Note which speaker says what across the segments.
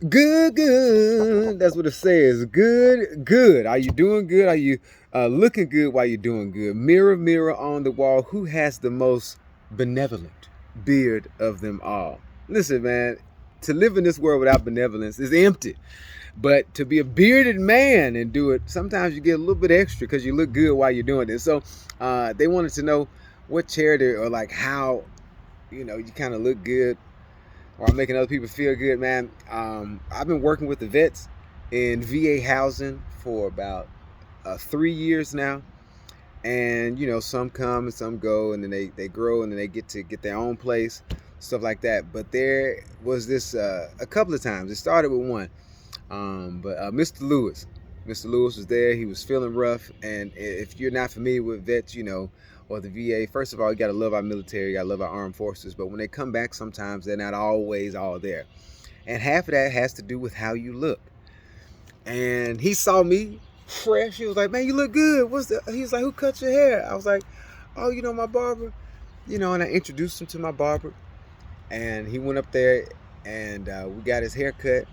Speaker 1: Good, good. That's what it says. Good, good. Are you doing good? Are you looking good while you're doing good? Mirror, mirror on the wall, who has the most benevolent beard of them all? Listen, man, to live in this world without benevolence is empty. But to be a bearded man and do it, sometimes you get a little bit extra because you look good while you're doing it. So they wanted to know what charity or like how, you kind of look good while making other people feel good, man. I've been working with the vets in VA housing for about 3 years now. And, some come and some go, and then they grow and then they get their own place, stuff like that. But there was this a couple of times. It started with one. But Mr. Lewis, Mr. Lewis was there. He was feeling rough, and if you're not familiar with vets, or the VA, first of all, you got to love our military, you got to love our armed forces. But when they come back, sometimes they're not always all there, and half of that has to do with how you look. And he saw me fresh. He was like, "Man, you look good. What's the?" He's like, "Who cut your hair?" I was like, "Oh, my barber." And I introduced him to my barber, and he went up there, and we got his hair cut.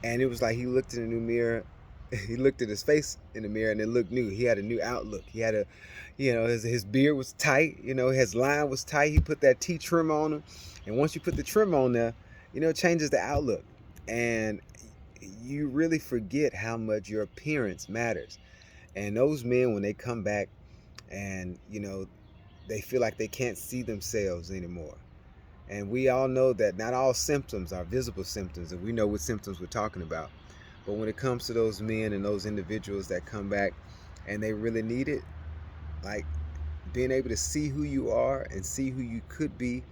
Speaker 1: And it was like he looked in the new mirror. He looked at his face in the mirror, and it looked new. He had a new outlook. He had his beard was tight. His line was tight. He put that T trim on him, and once you put the trim on there, it changes the outlook. And you really forget how much your appearance matters. And those men, when they come back, and they feel like they can't see themselves anymore. And we all know that not all symptoms are visible symptoms, and we know what symptoms we're talking about. But when it comes to those men and those individuals that come back and they really need it, like being able to see who you are and see who you could be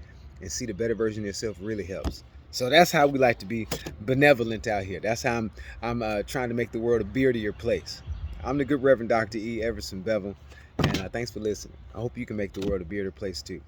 Speaker 1: and see the better version of yourself really helps. So that's how we like to be benevolent out here. That's how I'm trying to make the world a beardier place. I'm the good Reverend Dr. E. Everson Bevel, and thanks for listening. I hope you can make the world a beardier place too.